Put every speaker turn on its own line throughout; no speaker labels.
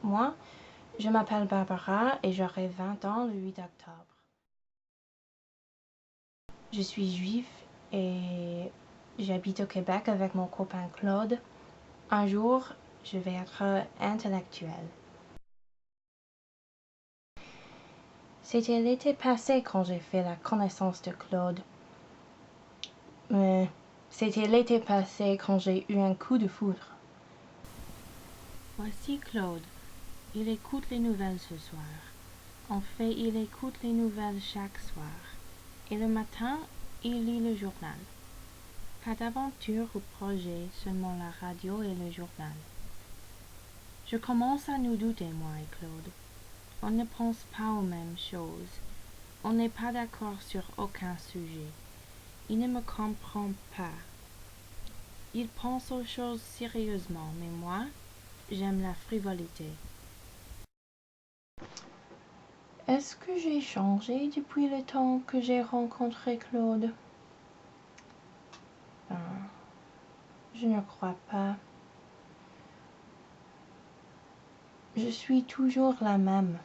Moi, je m'appelle Barbara et j'aurai 20 ans le 8 octobre. Je suis juive et j'habite au Québec avec mon copain Claude. Un jour, je vais être intellectuelle. C'était l'été passé quand j'ai fait la connaissance de Claude. Mais c'était l'été passé quand j'ai eu un coup de foudre.
Voici Claude. Il écoute les nouvelles ce soir. En fait, il écoute les nouvelles chaque soir. Et le matin, il lit le journal. Pas d'aventure ou projet, seulement la radio et le journal. Je commence à nous douter, moi et Claude. On ne pense pas aux mêmes choses. On n'est pas d'accord sur aucun sujet. Il ne me comprend pas. Il pense aux choses sérieusement, mais moi, j'aime la frivolité.
Est-ce que j'ai changé depuis le temps que j'ai rencontré Claude? Je ne crois pas. Je suis toujours la même,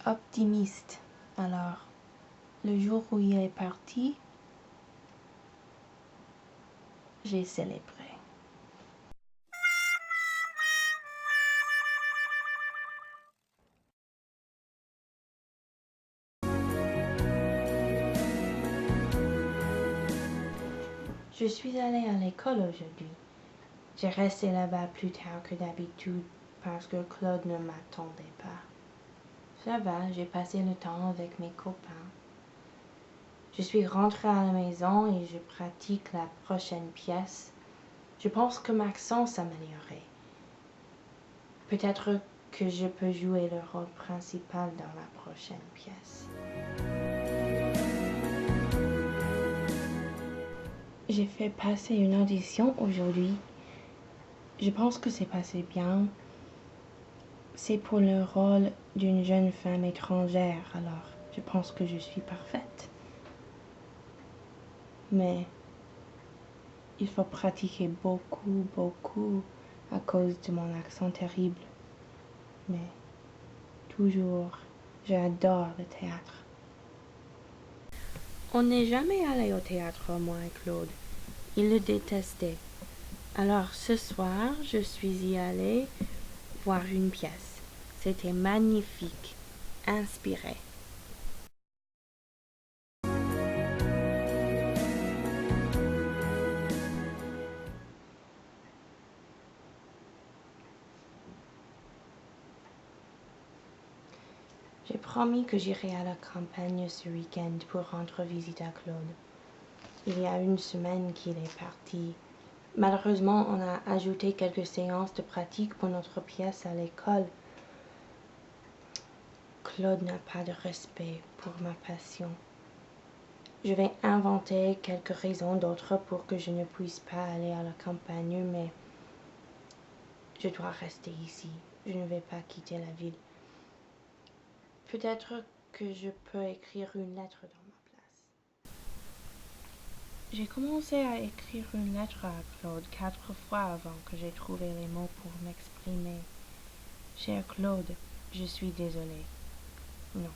optimiste. Alors, le jour où il est parti, j'ai célébré. Je suis allée à l'école aujourd'hui. J'ai resté là-bas plus tard que d'habitude parce que Claude ne m'attendait pas. Ça va, j'ai passé le temps avec mes copains. Je suis rentrée à la maison et je pratique la prochaine pièce. Je pense que ma accent s'améliorerait. Peut-être que je peux jouer le rôle principal dans la prochaine pièce. J'ai fait passer une audition aujourd'hui. Je pense que c'est passé bien. C'est pour le rôle d'une jeune femme étrangère, alors je pense que je suis parfaite. Mais il faut pratiquer beaucoup à cause de mon accent terrible. Mais toujours, j'adore le théâtre.
On n'est jamais allé au théâtre, moi et Claude. Il le détestait. Alors ce soir, je suis y allée voir une pièce. C'était magnifique, inspiré.
J'ai promis que j'irai à la campagne ce week-end pour rendre visite à Claude. Il y a une semaine qu'il est parti. Malheureusement, on a ajouté quelques séances de pratique pour notre pièce à l'école. Claude n'a pas de respect pour ma passion. Je vais inventer quelques raisons d'autres pour que je ne puisse pas aller à la campagne, mais je dois rester ici. Je ne vais pas quitter la ville. Peut-être que je peux écrire une lettre dans ma place. J'ai commencé à écrire une lettre à Claude 4 fois avant que j'ai trouvé les mots pour m'exprimer. Cher Claude, je suis désolée. Non.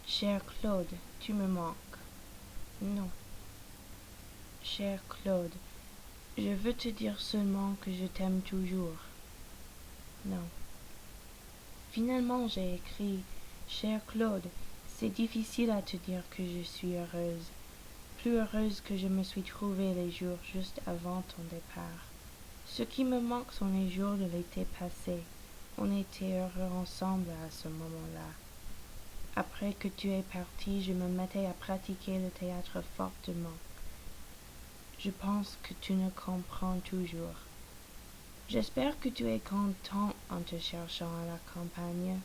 Cher Claude, tu me manques. Non. Cher Claude, je veux te dire seulement que je t'aime toujours. Non. Finalement, j'ai écrit, Cher Claude, c'est difficile à te dire que je suis heureuse. Plus heureuse que je me suis trouvée les jours juste avant ton départ. Ce qui me manque sont les jours de l'été passé. On était heureux ensemble à ce moment-là. Après que tu es parti, je me mettais à pratiquer le théâtre fortement. Je pense que tu ne comprends toujours. J'espère que tu es content en te cherchant à la campagne.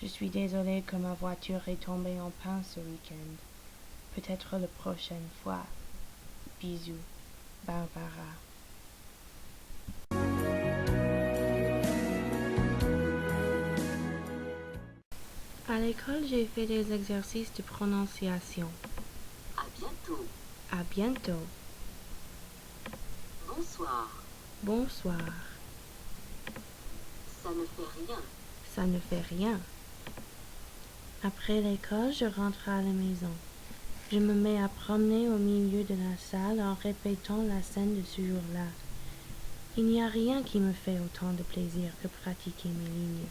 Je suis désolée que ma voiture est tombée en panne ce week-end. Peut-être la prochaine fois. Bisous, Barbara. À l'école, j'ai fait des exercices de prononciation.
À bientôt.
À bientôt.
Bonsoir.
Bonsoir.
Ça ne fait rien.
Ça ne fait rien. Après l'école, je rentre à la maison. Je me mets à promener au milieu de la salle en répétant la scène de ce jour-là. Il n'y a rien qui me fait autant de plaisir que pratiquer mes lignes.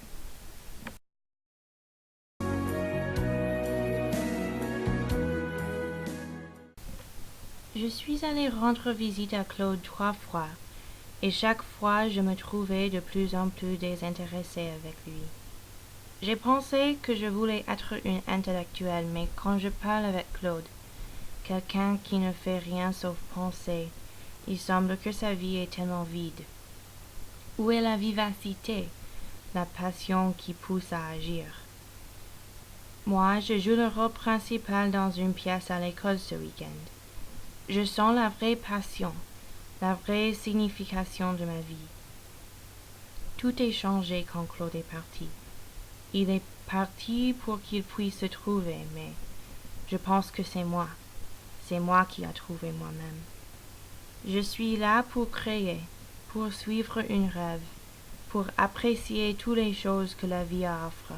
Je suis allée rendre visite à Claude 3 fois, et chaque fois je me trouvais de plus en plus désintéressée avec lui. J'ai pensé que je voulais être une intellectuelle, mais quand je parle avec Claude, quelqu'un qui ne fait rien sauf penser, il semble que sa vie est tellement vide. Où est la vivacité, la passion qui pousse à agir? Moi, je joue le rôle principal dans une pièce à l'école ce week-end. Je sens la vraie passion, la vraie signification de ma vie. Tout est changé quand Claude est parti. Il est parti pour qu'il puisse se trouver, mais je pense que c'est moi. C'est moi qui ai trouvé moi-même. Je suis là pour créer, pour suivre un rêve, pour apprécier toutes les choses que la vie offre.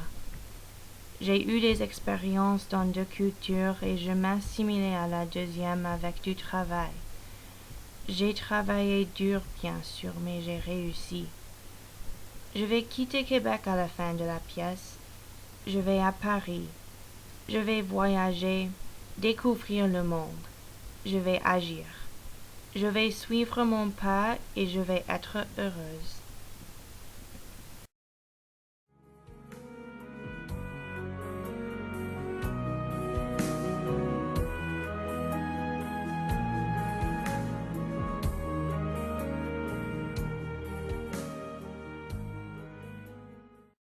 J'ai eu des expériences dans 2 cultures et je m'assimilais à la deuxième avec du travail. J'ai travaillé dur, bien sûr, mais j'ai réussi. Je vais quitter Québec à la fin de la pièce. Je vais à Paris. Je vais voyager, découvrir le monde. Je vais agir. Je vais suivre mon pas et je vais être heureuse.